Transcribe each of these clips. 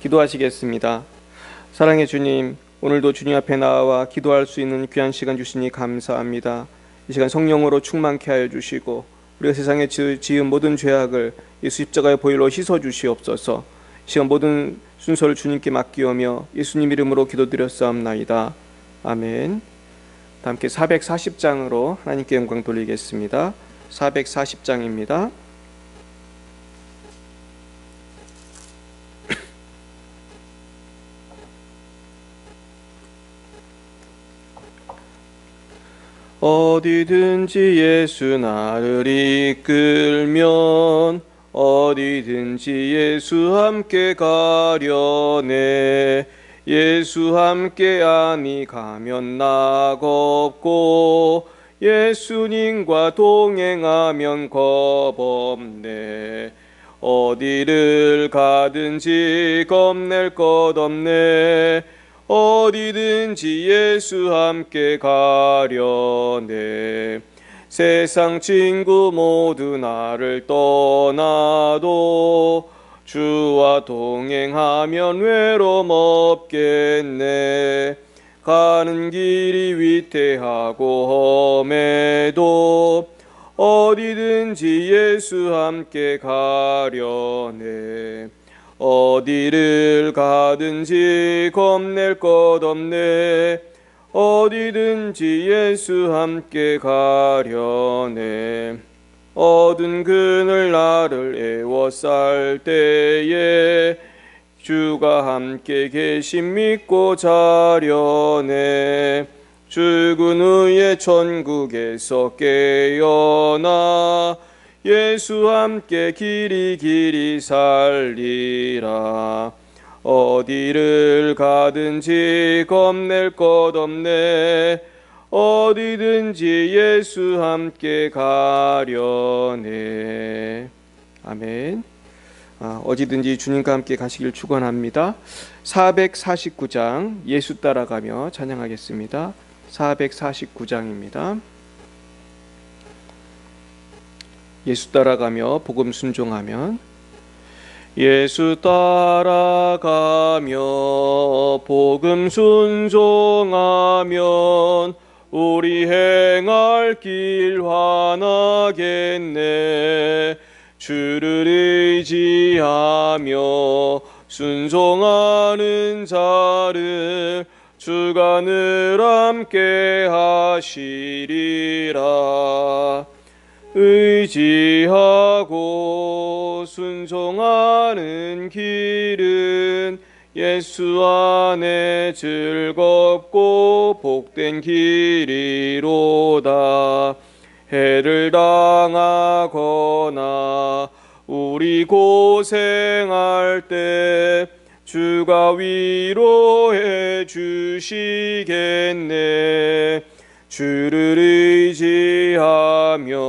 기도하시겠습니다. 사랑의 주님, 오늘도 주님 앞에 나와 기도할 수 있는 귀한 시간 주시니 감사합니다. 이 시간 성령으로 충만케 하여 주시고 우리가 세상에 지은 모든 죄악을 예수 십자가의 보혈로 씻어 주시옵소서. 이 시간 모든 순서를 주님께 맡기오며 예수님 이름으로 기도드렸사옵나이다. 아멘. 다 함께 440장으로 하나님께 영광 돌리겠습니다. 440장입니다. 어디든지 예수 나를 이끌면 어디든지 예수 함께 가려네. 예수 함께 아니 가면 낙없고 예수님과 동행하면 겁없네. 어디를 가든지 겁낼 것 없네. 어디든지 예수 함께 가려네. 세상 친구 모두 나를 떠나도 주와 동행하면 외로움 없겠네. 가는 길이 위태하고 험해도 어디든지 예수 함께 가려네. 어디를 가든지 겁낼 것 없네. 어디든지 예수 함께 가려네. 어두운 그늘 나를 애워쌀 때에 주가 함께 계심 믿고 자려네. 죽은 후에 천국에서 깨어나 예수 함께 길이 살리라. 어디를 가든지 겁낼 것 없네. 어디든지 예수 함께 가려네. 아멘. 어디든지 주님과 함께 가시길 축원합니다. 449장 예수 따라가며 찬양하겠습니다. 449장입니다. 예수 따라가며 복음 순종하면 예수 따라가며 복음 순종하면 우리 행할 길 환하겠네. 주를 의지하며 순종하는 자를 주가 늘 함께 하시리라. 의지하고 순종하는 길은 예수 안에 즐겁고 복된 길이로다. 해를 당하거나 우리 고생할 때 주가 위로해 주시겠네. 주를 의지하며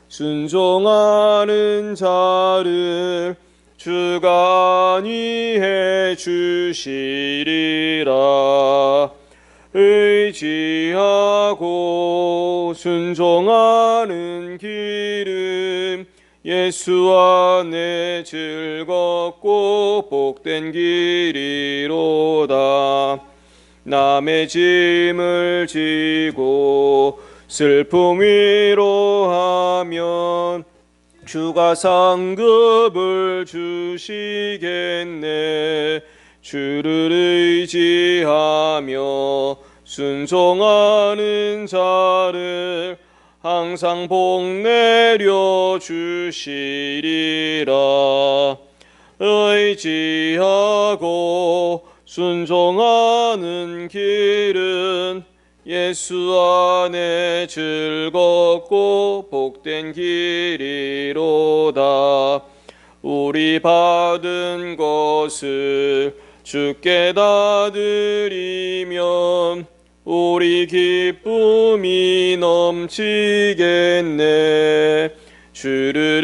순종하는 자를 주가 안위해 주시리라. 의지하고 순종하는 길은 예수 안에 즐겁고 복된 길이로다. 남의 짐을 지고 슬픔 위로하면 주가 상급을 주시겠네. 주를 의지하며 순종하는 자를 항상 복 내려 주시리라. 의지하고 순종하는 길은 예수 안에 즐겁고 복된 길이로다. 우리 받은 것을 주께 다 드리면 우리 기쁨이 넘치겠네. 주를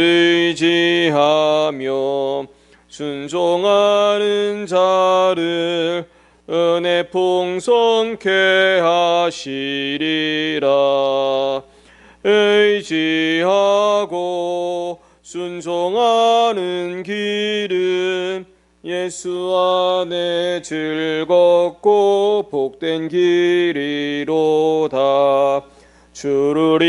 의지하며 순종하는 자를 은혜 풍성케 하시리라. 의지하고 순종하는 길은 예수 안에 즐겁고 복된 길이로다. 주를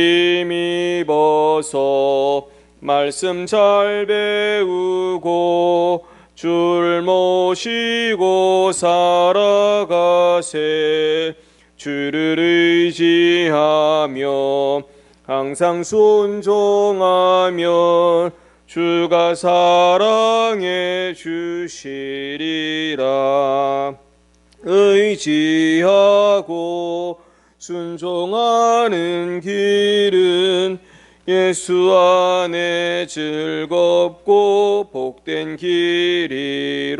힘입어서 말씀 잘 배우고 줄 모시고 살아가세. 주를 의지하며 항상 순종하면 주가 사랑해 주시리라. 의지하고 순종하는 길은 예수 안에 즐겁고 복된 길이로다.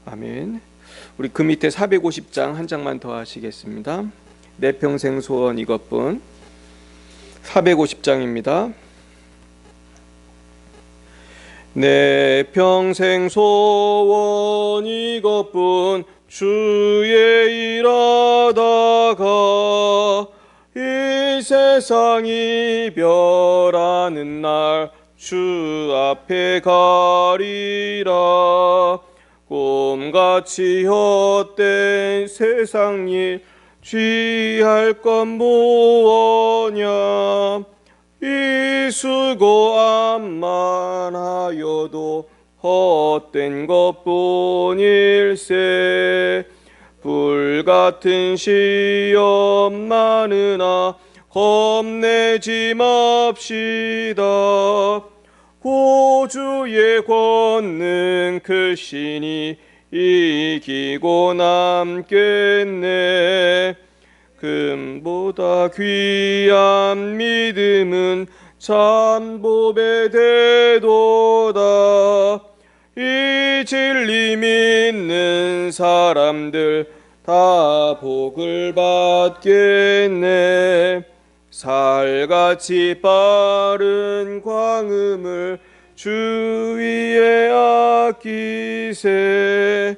아멘. 우리 그 밑에 450장 한 장만 더 하시겠습니다. 내 평생 소원 이것뿐. 450장입니다. 내 평생 소원 이것뿐, 주의 일하다가 이 세상 이별하는 날 주 앞에 가리라. 꿈같이 헛된 세상 일 취할 건 무엇냐. 이 수고 암만 하여도 헛된 것뿐일세. 불같은 시험 많으나 겁내지 맙시다. 구주의 권능 크시니 이기고 남겠네. 금보다 귀한 믿음은 참보배 되도다. 이 진리 믿는 사람들 다 복을 받겠네. 살같이 빠른 광음을 주위에 아끼세.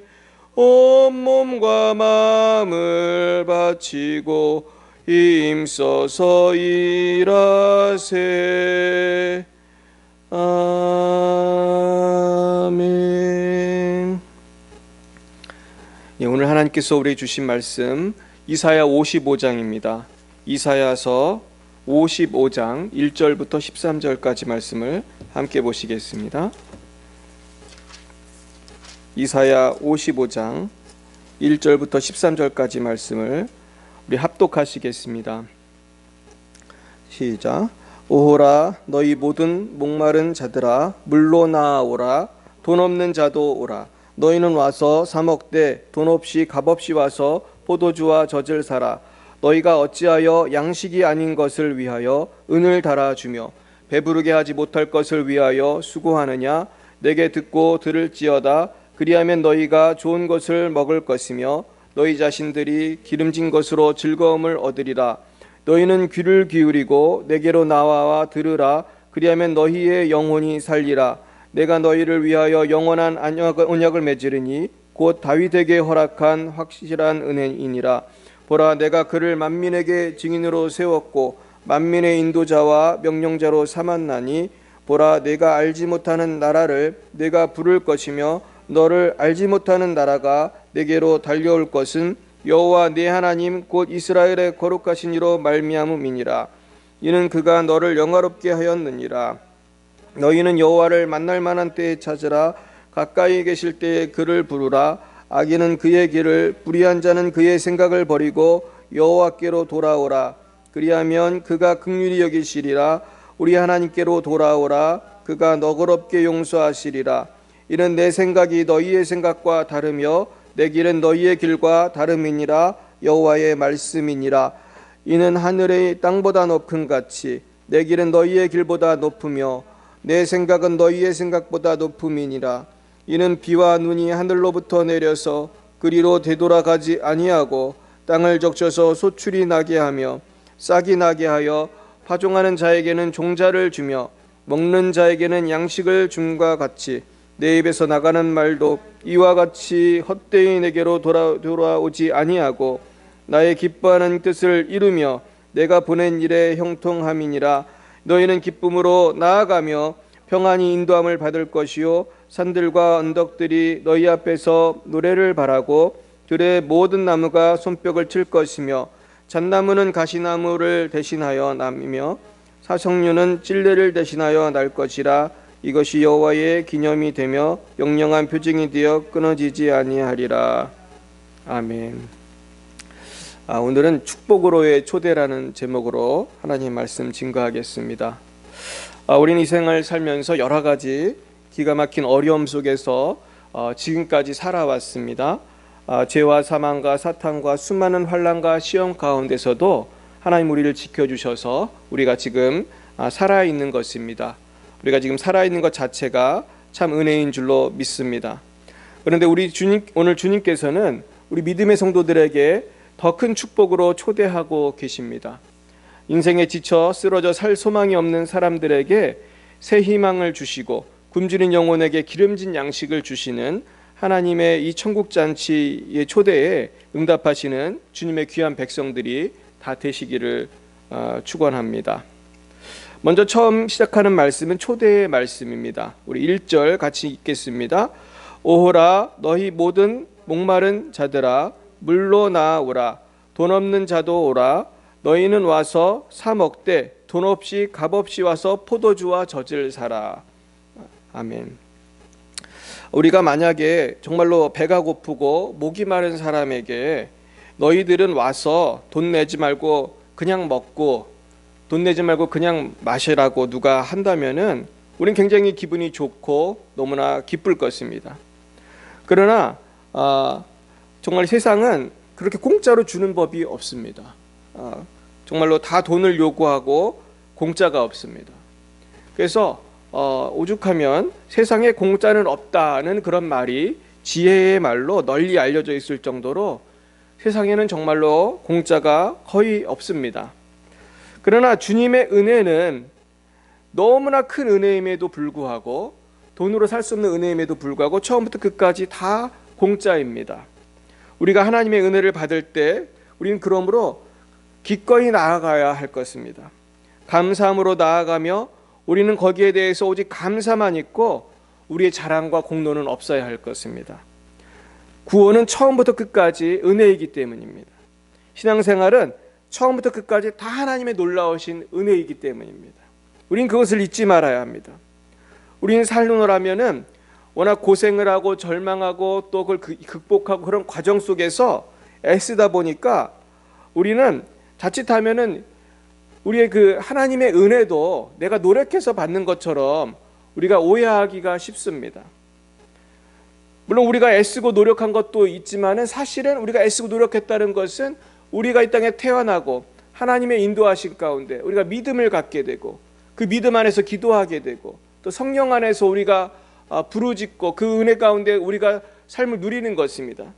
온몸과 마음을 바치고 힘써서 일하세. 아멘. 오늘 하나님께서 우리에게 주신 말씀 이사야 55장입니다. 이사야서 55장 1절부터 13절까지 말씀을 함께 보시겠습니다. 이사야 55장 1절부터 13절까지 말씀을 우리 합독하시겠습니다. 시작. 오호라, 너희 모든 목마른 자들아 물로 나아오라. 돈 없는 자도 오라. 너희는 와서 사 먹되 돈 없이 값없이 와서 포도주와 젖을 사라. 너희가 어찌하여 양식이 아닌 것을 위하여 은을 달아주며 배부르게 하지 못할 것을 위하여 수고하느냐. 내게 듣고 들을지어다. 그리하면 너희가 좋은 것을 먹을 것이며 너희 자신들이 기름진 것으로 즐거움을 얻으리라. 너희는 귀를 기울이고 내게로 나와 들으라. 그리하면 너희의 영혼이 살리라. 내가 너희를 위하여 영원한 언약을 맺으리니 곧 다윗에게 허락한 확실한 은혜이니라. 보라, 내가 그를 만민에게 증인으로 세웠고 만민의 인도자와 명령자로 삼았나니 보라, 내가 알지 못하는 나라를 내가 부를 것이며 너를 알지 못하는 나라가 내게로 달려올 것은 여호와 네 하나님 곧 이스라엘의 거룩하신 이로 말미암음이니라. 이는 그가 너를 영화롭게 하였느니라. 너희는 여호와를 만날 만한 때에 찾으라. 가까이 계실 때에 그를 부르라. 악인은 그의 길을, 불의한 자는 그의 생각을 버리고 여호와께로 돌아오라. 그리하면 그가 긍휼히 여기시리라. 우리 하나님께로 돌아오라. 그가 너그럽게 용서하시리라. 이는 내 생각이 너희의 생각과 다르며 내 길은 너희의 길과 다름이니라. 여호와의 말씀이니라. 이는 하늘의 땅보다 높음 같이 내 길은 너희의 길보다 높으며 내 생각은 너희의 생각보다 높음이니라. 이는 비와 눈이 하늘로부터 내려서 그리로 되돌아가지 아니하고 땅을 적셔서 소출이 나게 하며 싹이 나게 하여 파종하는 자에게는 종자를 주며 먹는 자에게는 양식을 줌과 같이 내 입에서 나가는 말도 이와 같이 헛되이 내게로 돌아오지 아니하고 나의 기뻐하는 뜻을 이루며 내가 보낸 일에 형통함이니라. 너희는 기쁨으로 나아가며 평안히 인도함을 받을 것이요 산들과 언덕들이 너희 앞에서 노래를 바라고 들의 모든 나무가 손뼉을 칠 것이며 잣나무는 가시나무를 대신하여 남이며 사성류는 찔레를 대신하여 날 것이라. 이것이 여호와의 기념이 되며 영영한 표징이 되어 끊어지지 아니하리라. 아멘. 오늘은 축복으로의 초대라는 제목으로 하나님 말씀 증거하겠습니다. 우리는 이 생을 살면서 여러 가지 기가 막힌 어려움 속에서 지금까지 살아왔습니다. 죄와 사망과 사탄과 수많은 환난과 시험 가운데서도 하나님 우리를 지켜주셔서 우리가 지금 살아있는 것입니다. 우리가 지금 살아있는 것 자체가 참 은혜인 줄로 믿습니다. 그런데 오늘 주님께서는 우리 믿음의 성도들에게 더 큰 축복으로 초대하고 계십니다. 인생에 지쳐 쓰러져 살 소망이 없는 사람들에게 새 희망을 주시고 굶주린 영혼에게 기름진 양식을 주시는 하나님의 이 천국잔치의 초대에 응답하시는 주님의 귀한 백성들이 다 되시기를 축원합니다. 먼저 처음 시작하는 말씀은 초대의 말씀입니다. 우리 1절 같이 읽겠습니다. 오호라 너희 모든 목마른 자들아 물로 나아오라. 돈 없는 자도 오라. 너희는 와서 사 먹되 돈 없이 값 없이 와서 포도주와 젖을 사라. 아멘. 우리가 만약에 정말로 배가 고프고 목이 마른 사람에게 너희들은 와서 돈 내지 말고 그냥 먹고 돈 내지 말고 그냥 마시라고 누가 한다면은 우린 굉장히 기분이 좋고 너무나 기쁠 것입니다. 그러나 정말 세상은 그렇게 공짜로 주는 법이 없습니다. 정말로 다 돈을 요구하고 공짜가 없습니다. 그래서 오죽하면 세상에 공짜는 없다는 그런 말이 지혜의 말로 널리 알려져 있을 정도로 세상에는 정말로 공짜가 거의 없습니다. 그러나 주님의 은혜는 너무나 큰 은혜임에도 불구하고 돈으로 살 수 없는 은혜임에도 불구하고 처음부터 끝까지 다 공짜입니다. 우리가 하나님의 은혜를 받을 때 우리는 그러므로 기꺼이 나아가야 할 것입니다. 감사함으로 나아가며 우리는 거기에 대해서 오직 감사만 있고 우리의 자랑과 공로는 없어야 할 것입니다. 구원은 처음부터 끝까지 은혜이기 때문입니다. 신앙생활은 처음부터 끝까지 다 하나님의 놀라우신 은혜이기 때문입니다. 우리는 그것을 잊지 말아야 합니다. 우리는 살려놓으라면은 워낙 고생을 하고 절망하고 또 그걸 극복하고 그런 과정 속에서 애쓰다 보니까 우리는 자칫하면은 우리의 그 하나님의 은혜도 내가 노력해서 받는 것처럼 우리가 오해하기가 쉽습니다. 물론 우리가 애쓰고 노력한 것도 있지만은 사실은 우리가 애쓰고 노력했다는 것은 우리가 이 땅에 태어나고 하나님의 인도하신 가운데 우리가 믿음을 갖게 되고 그 믿음 안에서 기도하게 되고 또 성령 안에서 우리가 부르짖고 그 은혜 가운데 우리가 삶을 누리는 것입니다.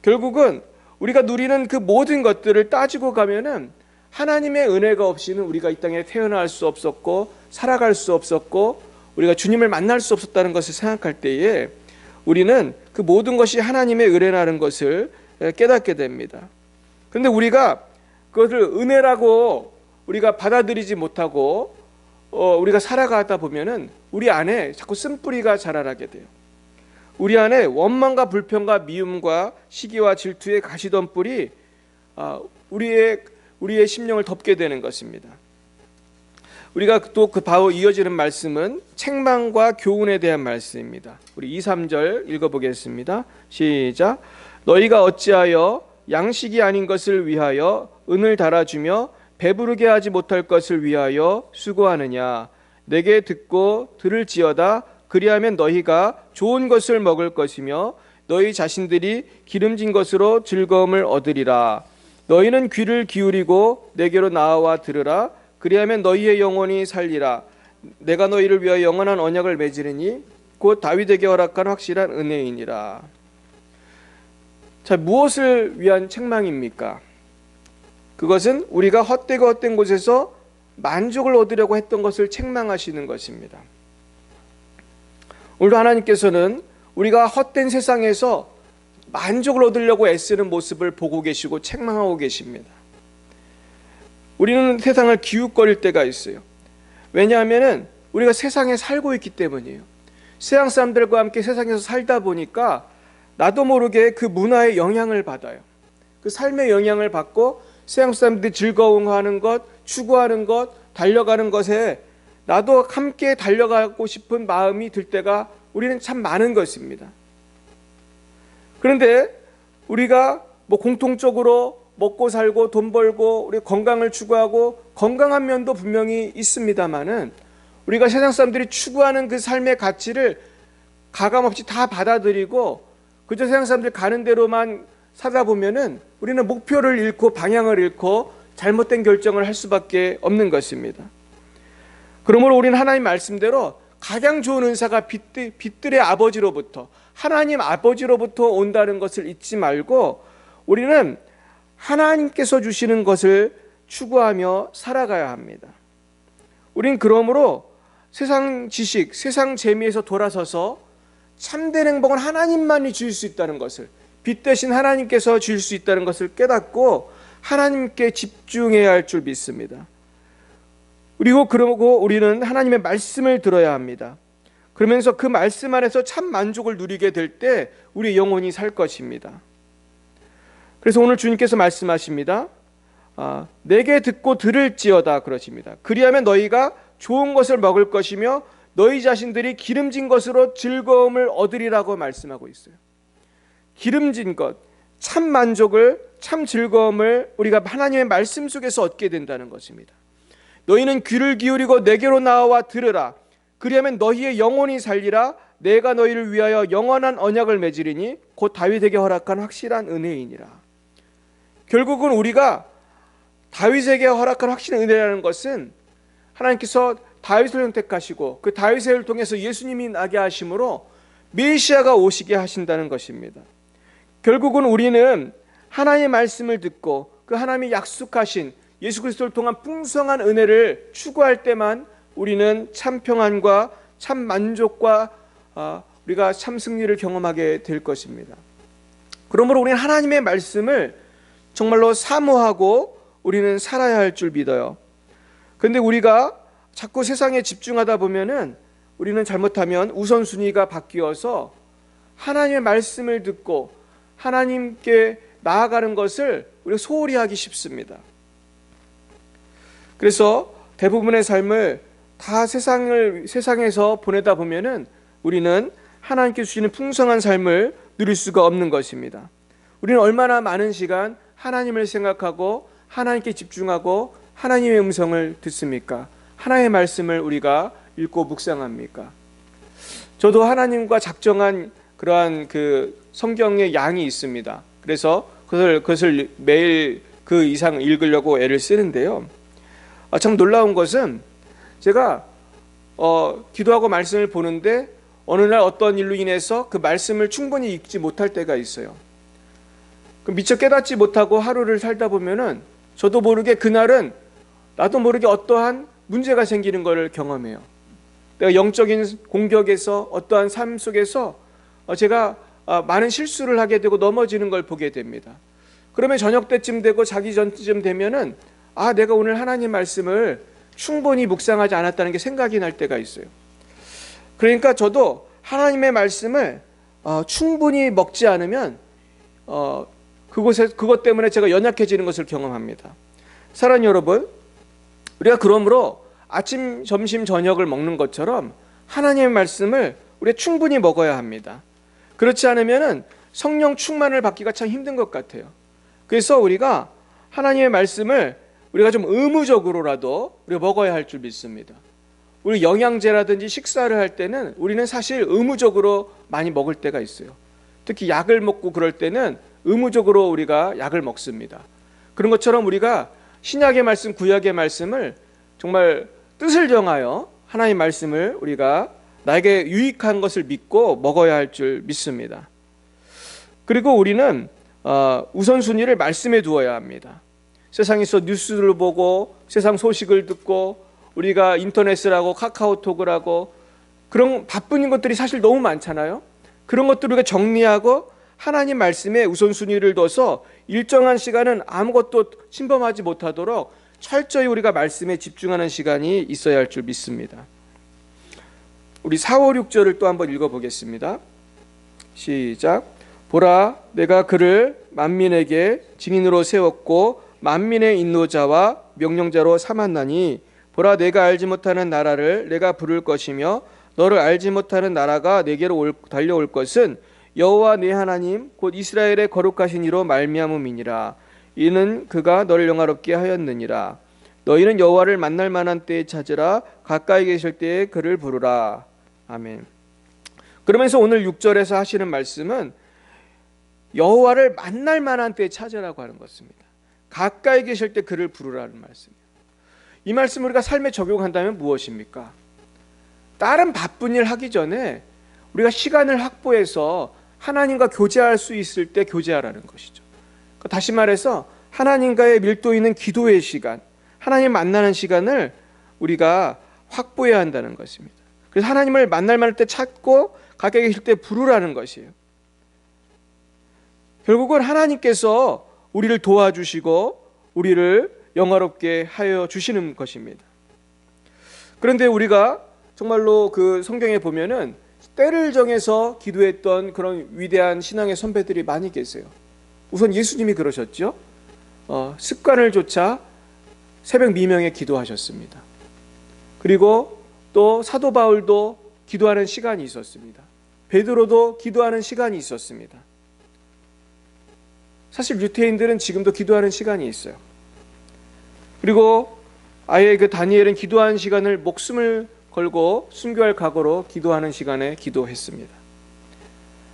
결국은 우리가 누리는 그 모든 것들을 따지고 가면은 하나님의 은혜가 없이는 우리가 이 땅에 태어날 수 없었고 살아갈 수 없었고 우리가 주님을 만날 수 없었다는 것을 생각할 때에 우리는 그 모든 것이 하나님의 은혜라는 것을 깨닫게 됩니다. 그런데 우리가 그것을 은혜라고 우리가 받아들이지 못하고 우리가 살아가다 보면은 우리 안에 자꾸 쓴뿌리가 자라나게 돼요. 우리 안에 원망과 불평과 미움과 시기와 질투의 가시던 뿔이 우리의 심령을 덮게 되는 것입니다. 우리가 또 그 바로 이어지는 말씀은 책망과 교훈에 대한 말씀입니다. 우리 2, 3절 읽어보겠습니다. 시작. 너희가 어찌하여 양식이 아닌 것을 위하여 은을 달아주며 배부르게 하지 못할 것을 위하여 수고하느냐. 내게 듣고 들을지어다. 그리하면 너희가 좋은 것을 먹을 것이며 너희 자신들이 기름진 것으로 즐거움을 얻으리라. 너희는 귀를 기울이고 내게로 나아와 들으라. 그리하면 너희의 영혼이 살리라. 내가 너희를 위하여 영원한 언약을 맺으리니 곧 다윗에게 허락한 확실한 은혜이니라. 자, 무엇을 위한 책망입니까? 그것은 우리가 헛되고 헛된 곳에서 만족을 얻으려고 했던 것을 책망하시는 것입니다. 오늘도 하나님께서는 우리가 헛된 세상에서 만족을 얻으려고 애쓰는 모습을 보고 계시고 책망하고 계십니다. 우리는 세상을 기웃거릴 때가 있어요. 왜냐하면은 우리가 세상에 살고 있기 때문이에요. 세상 사람들과 함께 세상에서 살다 보니까 나도 모르게 그 문화의 영향을 받아요. 그 삶의 영향을 받고 세상 사람들이 즐거워하는 것, 추구하는 것, 달려가는 것에 나도 함께 달려가고 싶은 마음이 들 때가 우리는 참 많은 것입니다. 그런데 우리가 공통적으로 먹고 살고 돈 벌고 우리 건강을 추구하고 건강한 면도 분명히 있습니다만은 우리가 세상 사람들이 추구하는 그 삶의 가치를 가감없이 다 받아들이고 그저 세상 사람들이 가는 대로만 살다 보면은 우리는 목표를 잃고 방향을 잃고 잘못된 결정을 할 수밖에 없는 것입니다. 그러므로 우리는 하나님 말씀대로 가장 좋은 은사가 빛들의 아버지로부터 하나님 아버지로부터 온다는 것을 잊지 말고 우리는 하나님께서 주시는 것을 추구하며 살아가야 합니다. 우린 그러므로 세상 지식, 세상 재미에서 돌아서서 참된 행복은 하나님만이 주실 수 있다는 것을, 빛 대신 하나님께서 주실 수 있다는 것을 깨닫고 하나님께 집중해야 할 줄 믿습니다. 그러고 우리는 하나님의 말씀을 들어야 합니다. 그러면서 그 말씀 안에서 참 만족을 누리게 될 때 우리 영혼이 살 것입니다. 그래서 오늘 주님께서 말씀하십니다. 내게 듣고 들을지어다 그러십니다. 그리하면 너희가 좋은 것을 먹을 것이며 너희 자신들이 기름진 것으로 즐거움을 얻으리라고 말씀하고 있어요. 기름진 것, 참 만족을, 참 즐거움을 우리가 하나님의 말씀 속에서 얻게 된다는 것입니다. 너희는 귀를 기울이고 내게로 나와 들으라. 그리하면 너희의 영혼이 살리라. 내가 너희를 위하여 영원한 언약을 맺으리니 곧 다윗에게 허락한 확실한 은혜이니라. 결국은 우리가 다윗에게 허락한 확실한 은혜라는 것은 하나님께서 다윗을 선택하시고 그 다윗을 통해서 예수님이 나게 하심으로 메시아가 오시게 하신다는 것입니다. 결국은 우리는 하나님의 말씀을 듣고 그 하나님이 약속하신 예수 그리스도를 통한 풍성한 은혜를 추구할 때만 우리는 참 평안과 참 만족과 우리가 참 승리를 경험하게 될 것입니다. 그러므로 우리는 하나님의 말씀을 정말로 사모하고 우리는 살아야 할 줄 믿어요. 그런데 우리가 자꾸 세상에 집중하다 보면은 우리는 잘못하면 우선순위가 바뀌어서 하나님의 말씀을 듣고 하나님께 나아가는 것을 우리가 소홀히 하기 쉽습니다. 그래서 대부분의 삶을 다 세상에서 보내다 보면은 우리는 하나님께 주시는 풍성한 삶을 누릴 수가 없는 것입니다. 우리는 얼마나 많은 시간 하나님을 생각하고 하나님께 집중하고 하나님의 음성을 듣습니까? 하나님의 말씀을 우리가 읽고 묵상합니까? 저도 하나님과 작정한 그러한 그 성경의 양이 있습니다. 그래서 그것을 매일 그 이상 읽으려고 애를 쓰는데요. 참 놀라운 것은 제가 기도하고 말씀을 보는데 어느 날 어떤 일로 인해서 그 말씀을 충분히 읽지 못할 때가 있어요. 미처 깨닫지 못하고 하루를 살다 보면은 저도 모르게 그날은 나도 모르게 어떠한 문제가 생기는 것을 경험해요. 내가 영적인 공격에서 어떠한 삶 속에서 제가 많은 실수를 하게 되고 넘어지는 걸 보게 됩니다. 그러면 저녁 때쯤 되고 자기 전쯤 되면은 내가 오늘 하나님 말씀을 충분히 묵상하지 않았다는 게 생각이 날 때가 있어요. 그러니까 저도 하나님의 말씀을 충분히 먹지 않으면 그것 때문에 제가 연약해지는 것을 경험합니다. 사랑하는 여러분, 우리가 그러므로 아침, 점심, 저녁을 먹는 것처럼 하나님의 말씀을 우리가 충분히 먹어야 합니다. 그렇지 않으면 성령 충만을 받기가 참 힘든 것 같아요. 그래서 우리가 하나님의 말씀을 우리가 좀 의무적으로라도 우리가 먹어야 할 줄 믿습니다. 우리 영양제라든지 식사를 할 때는 우리는 사실 의무적으로 많이 먹을 때가 있어요. 특히 약을 먹고 그럴 때는 의무적으로 우리가 약을 먹습니다. 그런 것처럼 우리가 신약의 말씀, 구약의 말씀을 정말 뜻을 정하여 하나님의 말씀을 우리가 나에게 유익한 것을 믿고 먹어야 할 줄 믿습니다. 그리고 우리는 우선순위를 말씀에 두어야 합니다. 세상에서 뉴스를 보고 세상 소식을 듣고 우리가 인터넷을 하고 카카오톡을 하고 그런 바쁜 것들이 사실 너무 많잖아요. 그런 것들을 우리가 정리하고 하나님 말씀에 우선순위를 둬서 일정한 시간은 아무것도 침범하지 못하도록 철저히 우리가 말씀에 집중하는 시간이 있어야 할 줄 믿습니다. 우리 4, 5, 6절을 또 한번 읽어보겠습니다. 시작. 보라, 내가 그를 만민에게 증인으로 세웠고 만민의 인도자와 명령자로 삼았나니 보라, 내가 알지 못하는 나라를 내가 부를 것이며 너를 알지 못하는 나라가 내게로 달려올 것은 여호와 네 하나님 곧 이스라엘의 거룩하신 이로 말미암음이니라. 이는 그가 너를 영화롭게 하였느니라. 너희는 여호와를 만날 만한 때에 찾으라. 가까이 계실 때에 그를 부르라. 아멘. 그러면서 오늘 6절에서 하시는 말씀은 여호와를 만날 만한 때에 찾으라고 하는 것입니다. 가까이 계실 때 그를 부르라는 말씀이에요. 이 말씀을 우리가 삶에 적용한다면 무엇입니까? 다른 바쁜 일 하기 전에 우리가 시간을 확보해서 하나님과 교제할 수 있을 때 교제하라는 것이죠. 다시 말해서 하나님과의 밀도 있는 기도의 시간, 하나님 만나는 시간을 우리가 확보해야 한다는 것입니다. 그래서 하나님을 만날 만할 때 찾고 가까이 계실 때 부르라는 것이에요. 결국은 하나님께서 우리를 도와주시고 우리를 영화롭게 하여 주시는 것입니다. 그런데 우리가 정말로 그 성경에 보면은 때를 정해서 기도했던 그런 위대한 신앙의 선배들이 많이 계세요. 우선 예수님이 그러셨죠. 습관을 좇아 새벽 미명에 기도하셨습니다. 그리고 또 사도 바울도 기도하는 시간이 있었습니다. 베드로도 기도하는 시간이 있었습니다. 사실 유대인들은 지금도 기도하는 시간이 있어요. 그리고 아예 그 다니엘은 기도하는 시간을 목숨을 걸고 순교할 각오로 기도하는 시간에 기도했습니다.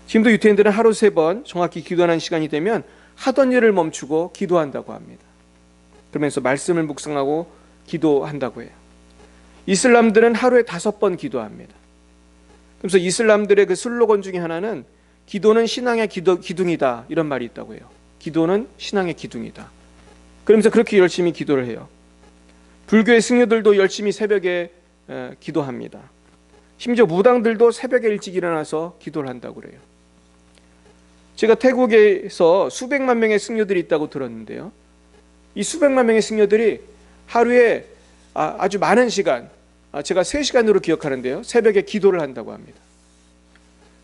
지금도 유대인들은 하루 3번 정확히 기도하는 시간이 되면 하던 일을 멈추고 기도한다고 합니다. 그러면서 말씀을 묵상하고 기도한다고 해요. 이슬람들은 하루에 5번 기도합니다. 그래서 이슬람들의 그 슬로건 중에 하나는 기도는 신앙의 기둥이다, 이런 말이 있다고 해요. 기도는 신앙의 기둥이다. 그러면서 그렇게 열심히 기도를 해요. 불교의 승려들도 열심히 새벽에 기도합니다. 심지어 무당들도 새벽에 일찍 일어나서 기도를 한다고 그래요. 제가 태국에서 수백만 명의 승려들이 있다고 들었는데요. 이 수백만 명의 승려들이 하루에 아주 많은 시간, 제가 3시간으로 기억하는데요, 새벽에 기도를 한다고 합니다.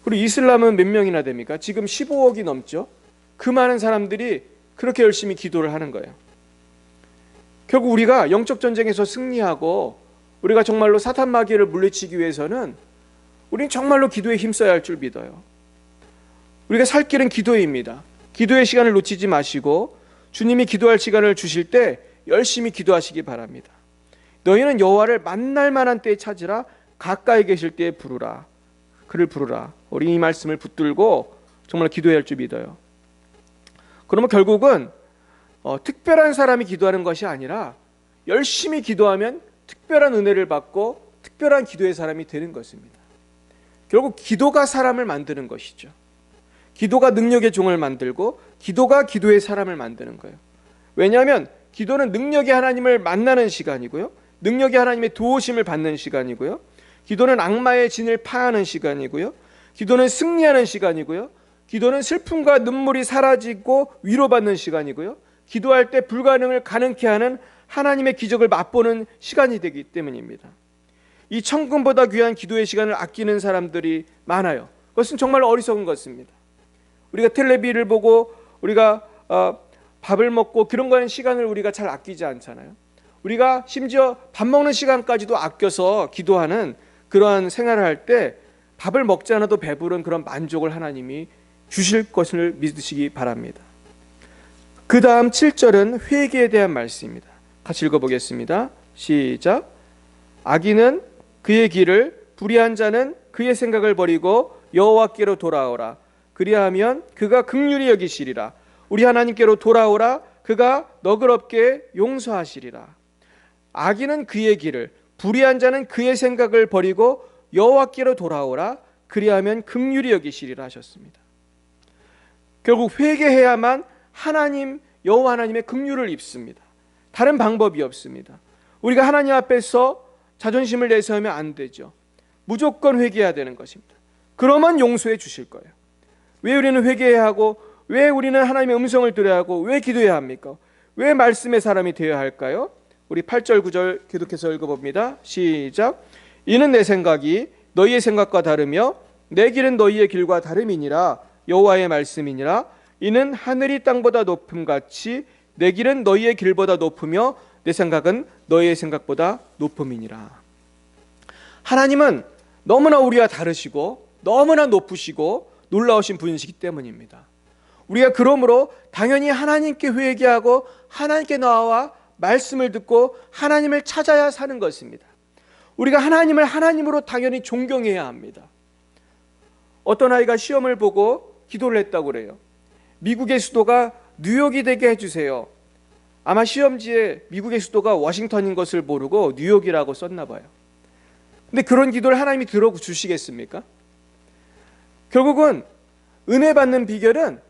그리고 이슬람은 몇 명이나 됩니까? 지금 15억이 넘죠. 그 많은 사람들이 그렇게 열심히 기도를 하는 거예요. 결국 우리가 영적 전쟁에서 승리하고 우리가 정말로 사탄 마귀를 물리치기 위해서는 우리는 정말로 기도에 힘써야 할 줄 믿어요. 우리가 살 길은 기도입니다. 기도의 시간을 놓치지 마시고 주님이 기도할 시간을 주실 때 열심히 기도하시기 바랍니다. 너희는 여호와를 만날 만한 때에 찾으라. 가까이 계실 때에 부르라. 그를 부르라. 우리 이 말씀을 붙들고 정말 기도해야 할 줄 믿어요. 그러면 결국은 특별한 사람이 기도하는 것이 아니라 열심히 기도하면 특별한 은혜를 받고 특별한 기도의 사람이 되는 것입니다. 결국 기도가 사람을 만드는 것이죠. 기도가 능력의 종을 만들고 기도가 기도의 사람을 만드는 거예요. 왜냐하면 기도는 능력의 하나님을 만나는 시간이고요, 능력의 하나님의 도우심을 받는 시간이고요, 기도는 악마의 진을 파하는 시간이고요, 기도는 승리하는 시간이고요, 기도는 슬픔과 눈물이 사라지고 위로받는 시간이고요, 기도할 때 불가능을 가능케 하는 하나님의 기적을 맛보는 시간이 되기 때문입니다. 이 천금보다 귀한 기도의 시간을 아끼는 사람들이 많아요. 그것은 정말 어리석은 것입니다. 우리가 텔레비를 보고 우리가 밥을 먹고 그런 거는 시간을 우리가 잘 아끼지 않잖아요. 우리가 심지어 밥 먹는 시간까지도 아껴서 기도하는 그러한 생활을 할 때 밥을 먹지 않아도 배부른 그런 만족을 하나님이 주실 것을 믿으시기 바랍니다. 그 다음 7절은 회개에 대한 말씀입니다. 같이 읽어보겠습니다. 시작. 악인은 그의 길을, 불의한 자는 그의 생각을 버리고 여호와께로 돌아오라. 그리하면 그가 긍휼히 여기시리라. 우리 하나님께로 돌아오라. 그가 너그럽게 용서하시리라. 악인은 그의 길을, 불의한 자는 그의 생각을 버리고 여호와께로 돌아오라. 그리하면 긍휼히 여기시리라 하셨습니다. 결국 회개해야만 하나님, 여호와 하나님의 긍휼을 입습니다. 다른 방법이 없습니다. 우리가 하나님 앞에서 자존심을 내세우면 안 되죠. 무조건 회개해야 되는 것입니다. 그러면 용서해 주실 거예요. 왜 우리는 회개해야 하고, 왜 우리는 하나님의 음성을 들어야 하고, 왜 기도해야 합니까? 왜 말씀의 사람이 되어야 할까요? 우리 8절 9절 계속해서 읽어봅니다. 시작. 이는 내 생각이 너희의 생각과 다르며 내 길은 너희의 길과 다름이니라. 여호와의 말씀이니라. 이는 하늘이 땅보다 높음같이 내 길은 너희의 길보다 높으며 내 생각은 너희의 생각보다 높음이니라. 하나님은 너무나 우리와 다르시고 너무나 높으시고 놀라우신 분이시기 때문입니다. 우리가 그러므로 당연히 하나님께 회개하고 하나님께 나와 말씀을 듣고 하나님을 찾아야 사는 것입니다. 우리가 하나님을 하나님으로 당연히 존경해야 합니다. 어떤 아이가 시험을 보고 기도를 했다고 그래요. 미국의 수도가 뉴욕이 되게 해주세요. 아마 시험지에 미국의 수도가 워싱턴인 것을 모르고 뉴욕이라고 썼나 봐요. 근데 그런 기도를 하나님이 들어주시겠습니까? 결국은 은혜 받는 비결은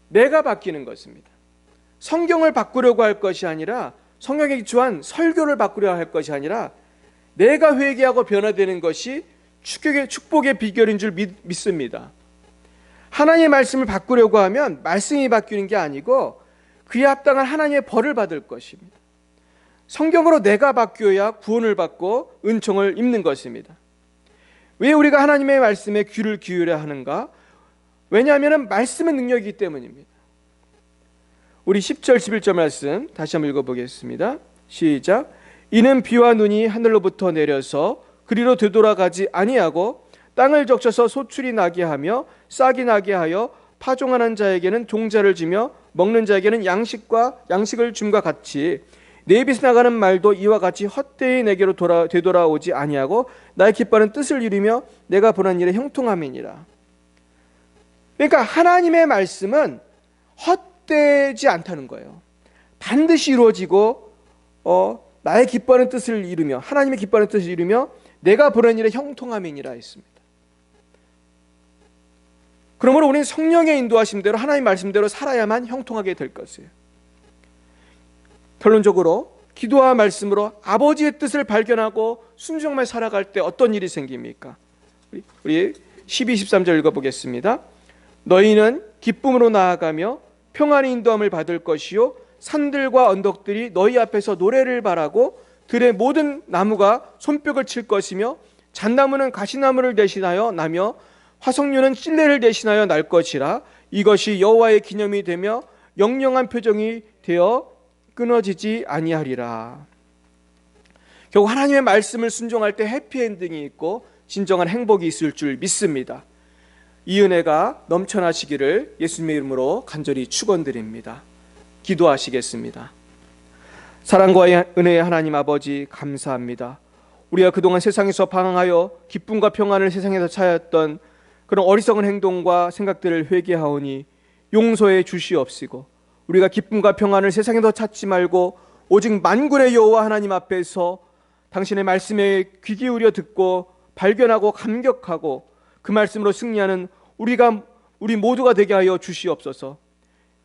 내가 바뀌는 것입니다. 성경을 바꾸려고 할 것이 아니라, 성경에 기초한 설교를 바꾸려고 할 것이 아니라 내가 회개하고 변화되는 것이 축복의 비결인 줄 믿습니다. 하나님의 말씀을 바꾸려고 하면 말씀이 바뀌는 게 아니고 그에 합당한 하나님의 벌을 받을 것입니다. 성경으로 내가 바뀌어야 구원을 받고 은총을 입는 것입니다. 왜 우리가 하나님의 말씀에 귀를 기울여야 하는가? 왜냐하면 말씀의 능력이기 때문입니다. 우리 10절 11절 말씀 다시 한번 읽어보겠습니다. 시작. 이는 비와 눈이 하늘로부터 내려서 그리로 되돌아가지 아니하고 땅을 적셔서 소출이 나게 하며 싹이 나게 하여 파종하는 자에게는 종자를 주며 먹는 자에게는 양식을 줌과 같이 내 입에서 나가는 말도 이와 같이 헛되이 내게로 되돌아오지 아니하고 나의 기뻐하는 뜻을 이루며 내가 보는 일에 형통함이니라. 그러니까 하나님의 말씀은 헛되지 않다는 거예요. 반드시 이루어지고 나의 기뻐하는 뜻을 이루며 하나님의 기뻐하는 뜻을 이루며 내가 보는 일에 형통함이니라 했습니다. 그러므로 우리는 성령의 인도하심대로 하나님 말씀대로 살아야만 형통하게 될 것이에요. 결론적으로 기도와 말씀으로 아버지의 뜻을 발견하고 순종하며 살아갈 때 어떤 일이 생깁니까? 우리 12, 13절 읽어보겠습니다. 너희는 기쁨으로 나아가며 평안의 인도함을 받을 것이요 산들과 언덕들이 너희 앞에서 노래를 바라고 들의 모든 나무가 손뼉을 칠 것이며 잣나무는 가시나무를 대신하여 나며 화석류는 찔레를 대신하여 날 것이라. 이것이 여호와의 기념이 되며 영영한 표정이 되어 끊어지지 아니하리라. 결국 하나님의 말씀을 순종할 때 해피엔딩이 있고 진정한 행복이 있을 줄 믿습니다. 이 은혜가 넘쳐나시기를 예수님의 이름으로 간절히 축원드립니다. 기도하시겠습니다. 사랑과 은혜의 하나님 아버지 감사합니다. 우리가 그동안 세상에서 방황하여 기쁨과 평안을 세상에서 찾았던 그런 어리석은 행동과 생각들을 회개하오니 용서해 주시옵시고 우리가 기쁨과 평안을 세상에서 찾지 말고 오직 만군의 여호와 하나님 앞에서 당신의 말씀에 귀 기울여 듣고 발견하고 감격하고 그 말씀으로 승리하는 우리 모두가 되게 하여 주시옵소서.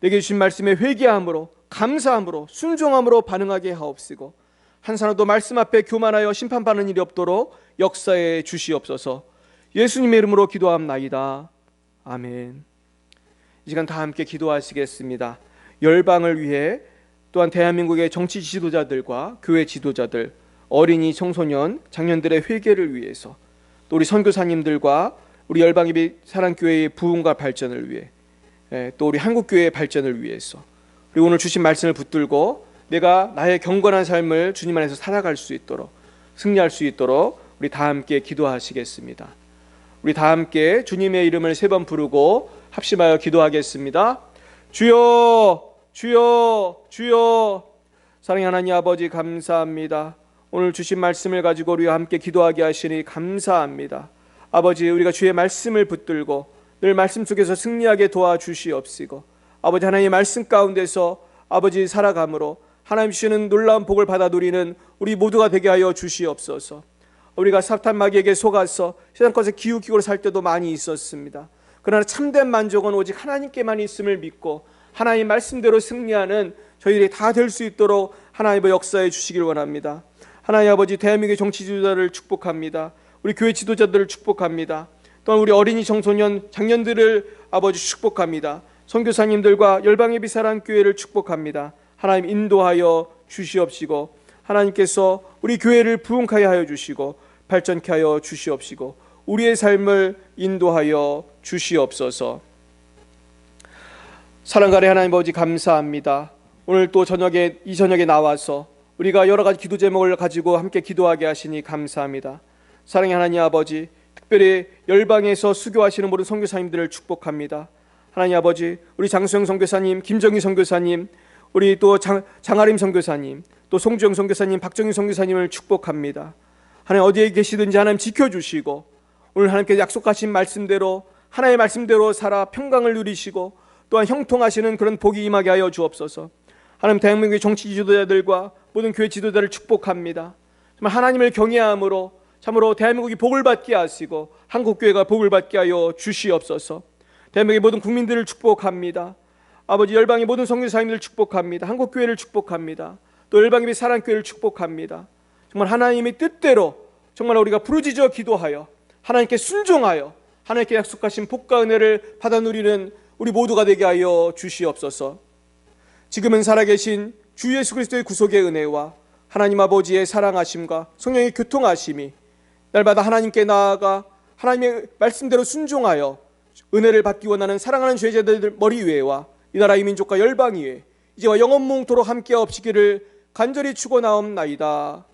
내게 주신 말씀에 회개함으로 감사함으로 순종함으로 반응하게 하옵시고 한 사람도 말씀 앞에 교만하여 심판받는 일이 없도록 역사해 주시옵소서. 예수님의 이름으로 기도합나이다. 아멘. 이 시간 다 함께 기도하시겠습니다. 열방을 위해 또한 대한민국의 정치 지도자들과 교회 지도자들, 어린이, 청소년, 장년들의 회개를 위해서 또 우리 선교사님들과 우리 열방예비 사랑교회의 부흥과 발전을 위해 또 우리 한국교회의 발전을 위해서 그리고 오늘 주신 말씀을 붙들고 내가 나의 경건한 삶을 주님 안에서 살아갈 수 있도록 승리할 수 있도록 우리 다 함께 기도하시겠습니다. 우리 다 함께 주님의 이름을 3번 부르고 합심하여 기도하겠습니다. 주여 주여 주여. 사랑의 하나님 아버지 감사합니다. 오늘 주신 말씀을 가지고 우리와 함께 기도하게 하시니 감사합니다. 아버지 우리가 주의 말씀을 붙들고 늘 말씀 속에서 승리하게 도와주시옵시고 아버지 하나님의 말씀 가운데서 아버지 살아감으로 하나님 주시는 놀라운 복을 받아 누리는 우리 모두가 되게 하여 주시옵소서. 우리가 사탄 마귀에게 속아서 세상 것에 기웃기고 살 때도 많이 있었습니다. 그러나 참된 만족은 오직 하나님께만 있음을 믿고 하나님 말씀대로 승리하는 저희들이 다 될 수 있도록 하나님의 역사해 주시길 원합니다. 하나님 아버지 대한민국의 정치 지도자를 축복합니다. 우리 교회 지도자들을 축복합니다. 또한 우리 어린이 청소년 장년들을 아버지 축복합니다. 선교사님들과 열방예비 사랑교회를 축복합니다. 하나님 인도하여 주시옵시고 하나님께서 우리 교회를 부흥하게 하여 주시고 발전케 하여 주시옵시고 우리의 삶을 인도하여 주시옵소서. 사랑가의 하나님 아버지, 감사합니다. 오늘 또 이 저녁에 나와서 우리가 여러 가지 기도 제목을 가지고 함께 기도하게 하시니 감사합니다. 사랑의 하나님 아버지, 특별히 열방에서 수교하시는 모든 선교사님들을 축복합니다. 하나님 아버지, 우리 장수영 선교사님, 김정희 선교사님, 우리 또 장아림 선교사님, 또 송주영 선교사님, 박정희 선교사님을 축복합니다. 하나님 어디에 계시든지 하나님 지켜주시고 오늘 하나님께서 약속하신 말씀대로 하나님의 말씀대로 살아 평강을 누리시고 또한 형통하시는 그런 복이 임하게 하여 주옵소서. 하나님 대한민국의 정치 지도자들과 모든 교회 지도자를 축복합니다. 정말 하나님을 경외함으로 참으로 대한민국이 복을 받게 하시고 한국교회가 복을 받게 하여 주시옵소서. 대한민국의 모든 국민들을 축복합니다. 아버지, 열방의 모든 선교사님들을 축복합니다. 한국교회를 축복합니다. 또 열방의 사랑교회를 축복합니다. 정말 하나님의 뜻대로 정말 우리가 부르짖어 기도하여 하나님께 순종하여 하나님께 약속하신 복과 은혜를 받아 누리는 우리 모두가 되게 하여 주시옵소서. 지금은 살아계신 주 예수 그리스도의 구속의 은혜와 하나님 아버지의 사랑하심과 성령의 교통하심이 날마다 하나님께 나아가 하나님의 말씀대로 순종하여 은혜를 받기 원하는 사랑하는 죄자들 머리 위에와 이 나라의 민족과 열방 위에 이제와 영원무궁토록 함께 없으기를 간절히 축원하옵나이다.